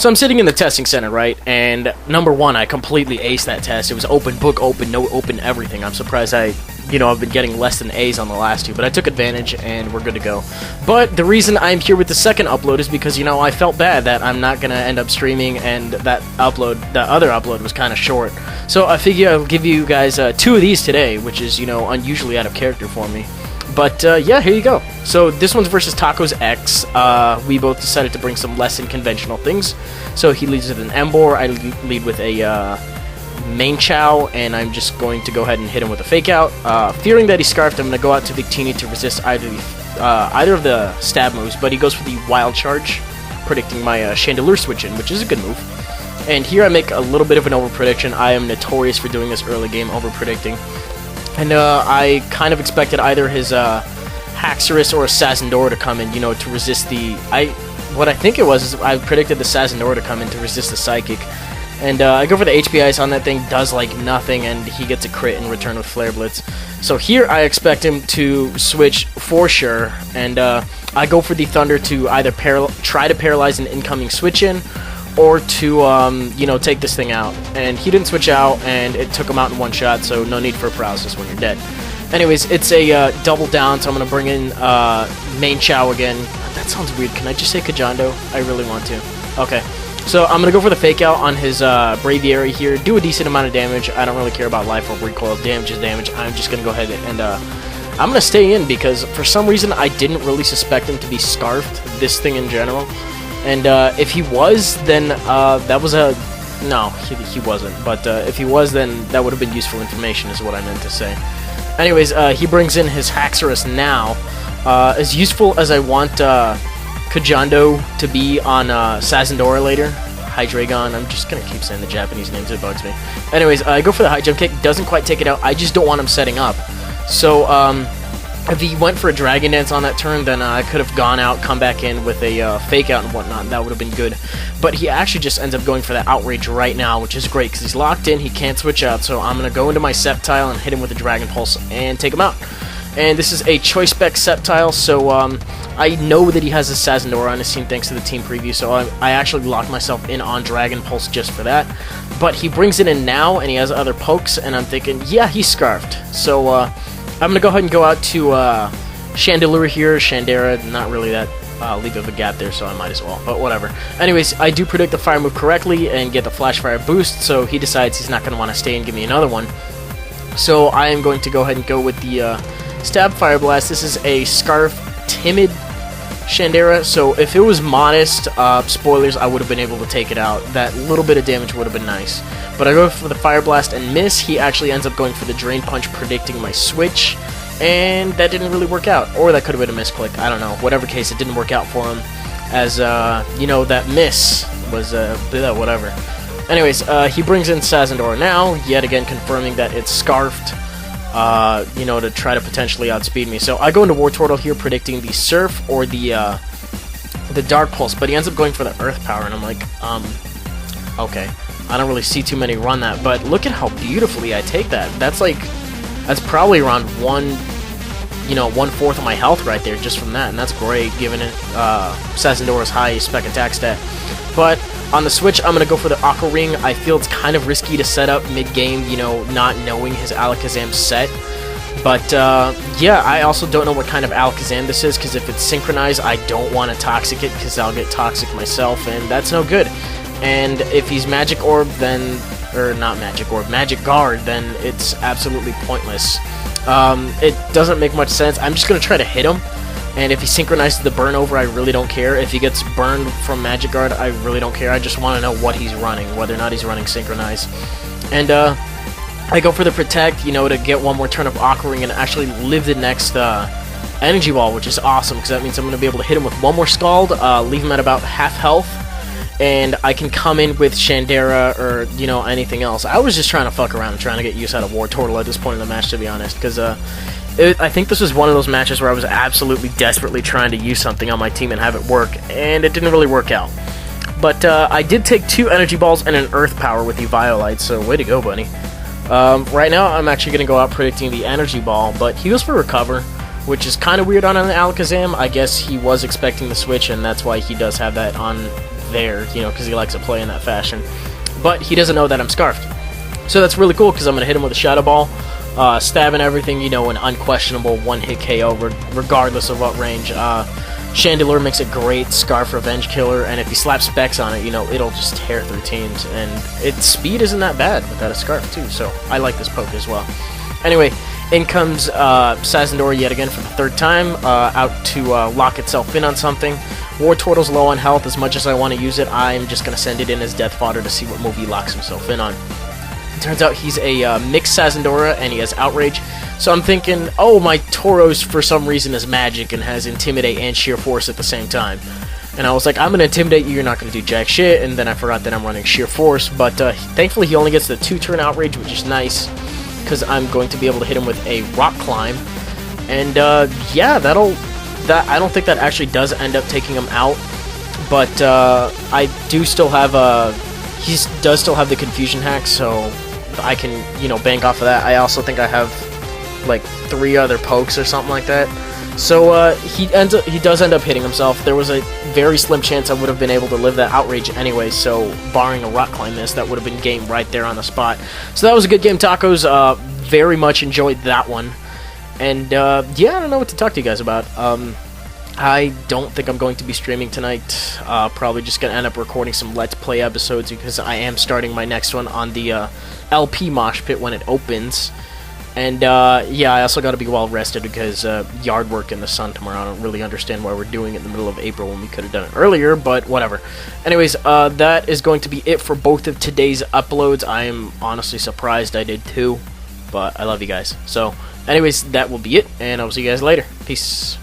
So I'm sitting in the testing center, right? And number one, I completely aced that test. It was open book, open note, open everything. I'm surprised I've been getting less than A's on the last two, but I took advantage and we're good to go. But the reason I'm here with the second upload is because, I felt bad that I'm not going to end up streaming and that other upload was kind of short. So I figure I'll give you guys two of these today, which is, unusually out of character for me. But, yeah, here you go. So, this one's versus Tacosx. We both decided to bring some less than conventional things. So, he leads with an Embor, I lead with a main Chow, and I'm just going to go ahead and hit him with a Fake Out. Fearing that he's Scarfed, I'm going to go out to Victini to resist either of the stab moves, but he goes for the Wild Charge, predicting my Chandelier switch-in, which is a good move. And here I make a little bit of an over-prediction. I am notorious for doing this early game over-predicting. And I kind of expected either his Haxorus or a Sazendora to come in, to resist the... What I think it was is I predicted the Sazendora to come in to resist the Psychic. And I go for the HP Ice on that thing, does like nothing, and he gets a crit in return with Flare Blitz. So here I expect him to switch for sure, and I go for the Thunder to either try to paralyze an incoming switch-in, or to, take this thing out. And he didn't switch out, and it took him out in one shot, so no need for paralysis when you're dead. Anyways, it's a double down, so I'm going to bring in main Chow again. That sounds weird. Can I just say Kajando? I really want to. Okay. So I'm going to go for the Fake Out on his Braviary here. Do a decent amount of damage. I don't really care about life or recoil. Damage is damage. I'm just going to go ahead and... I'm going to stay in because for some reason I didn't really suspect him to be Scarfed, this thing in general. And if he was, then that was a... No, he wasn't. But if he was, then that would have been useful information is what I meant to say. Anyways, he brings in his Haxorus now. As useful as I want Kajando to be on Sazendora later, Hydreigon, I'm just going to keep saying the Japanese names, it bugs me. Anyways, I go for the High Jump Kick, doesn't quite take it out, I just don't want him setting up. So, if he went for a Dragon Dance on that turn, then I could have gone out, come back in with a Fake Out and whatnot, and that would have been good. But he actually just ends up going for that Outrage right now, which is great, because he's locked in, he can't switch out, so I'm going to go into my Sceptile and hit him with a Dragon Pulse and take him out. And this is a Choice Spec Sceptile, so I know that he has a Sazendora on his team thanks to the team preview, so I actually locked myself in on Dragon Pulse just for that. But he brings it in now, and he has other pokes, and I'm thinking, yeah, he's Scarfed. So, I'm going to go ahead and go out to Chandelier here, Chandera, not really that leap of a gap there, so I might as well, but whatever. Anyways, I do predict the fire move correctly and get the Flash Fire boost, so he decides he's not going to want to stay and give me another one. So I am going to go ahead and go with the Stab Fire Blast. This is a Scarf Timid Chandera, so if it was modest, spoilers, I would have been able to take it out. That little bit of damage would have been nice. But I go for the Fire Blast and miss. He actually ends up going for the Drain Punch, predicting my switch, and that didn't really work out. Or that could have been a misclick, I don't know. Whatever case, it didn't work out for him, as, that miss was, whatever. Anyways, he brings in Sazendora now, yet again confirming that it's Scarfed, to try to potentially outspeed me. So I go into Wartortle here, predicting the Surf or the Dark Pulse, but he ends up going for the Earth Power, and I'm like, okay. I don't really see too many run that, but look at how beautifully I take that. That's probably around 1/4 of my health right there just from that, and that's great, given it Sazendora's high spec attack stat. But on the switch, I'm going to go for the Aqua Ring. I feel it's kind of risky to set up mid-game, not knowing his Alakazam set. But, yeah, I also don't know what kind of Alakazam this is, because if it's synchronized, I don't want to Toxic it, because I'll get Toxic myself, and that's no good. And if he's Magic Orb, then... Or not Magic Orb, Magic Guard, then it's absolutely pointless. It doesn't make much sense. I'm just going to try to hit him. And if he synchronizes the burn over, I really don't care. If he gets burned from Magic Guard, I really don't care. I just want to know what he's running, whether or not he's running synchronized. And I go for the Protect, to get one more turn of Aqua Ring and actually live the next Energy Ball, which is awesome, because that means I'm going to be able to hit him with one more Scald, leave him at about half health, and I can come in with Chandera or, anything else. I was just trying to fuck around and trying to get use out of Wartortle at this point in the match, to be honest, because I think this was one of those matches where I was absolutely desperately trying to use something on my team and have it work, and it didn't really work out. But I did take 2 Energy Balls and an Earth Power with the Violite, so way to go, buddy. Right now, I'm actually going to go out predicting the Energy Ball, but he goes for Recover, which is kind of weird on an Alakazam. I guess he was expecting the switch, and that's why he does have that on there, you know, because he likes to play in that fashion. But he doesn't know that I'm scarfed. So that's really cool, because I'm going to hit him with a Shadow Ball, stabbing everything, you know, an unquestionable one-hit KO regardless of what range. Chandelure makes a great Scarf Revenge killer, and if he slaps specs on it, you know, it'll just tear through teams, and its speed isn't that bad without a Scarf, too, so I like this poke as well. Anyway, in comes Sazendora yet again for the third time, out to lock itself in on something. War Turtle's low on health. As much as I want to use it, I'm just going to send it in as death fodder to see what move he locks himself in on. It turns out he's a mixed Sazendora, and he has Outrage. So I'm thinking, oh, my Tauros for some reason is magic and has Intimidate and Sheer Force at the same time. And I was like, I'm going to Intimidate you, you're not going to do jack shit, and then I forgot that I'm running Sheer Force. But thankfully he only gets the 2-turn Outrage, which is nice, because I'm going to be able to hit him with a Rock Climb. And yeah, I don't think that actually does end up taking him out, but I do still have he does still have the Confusion Hack, so I can, you know, bank off of that. I also think I have like 3 other pokes or something like that. So he does end up hitting himself. There was a very slim chance I would have been able to live that Outrage anyway, so barring a Rock Climb miss, that would have been game right there on the spot. So that was a good game, Tacos. Very much enjoyed that one. And yeah, I don't know what to talk to you guys about. I don't think I'm going to be streaming tonight. Probably just going to end up recording some Let's Play episodes, because I am starting my next one on the LP Mosh Pit when it opens. And yeah, I also got to be well rested, because yard work in the sun tomorrow. I don't really understand why we're doing it in the middle of April when we could have done it earlier, but whatever. Anyways, that is going to be it for both of today's uploads. I am honestly surprised I did 2, but I love you guys. So anyways, that will be it, and I'll see you guys later. Peace.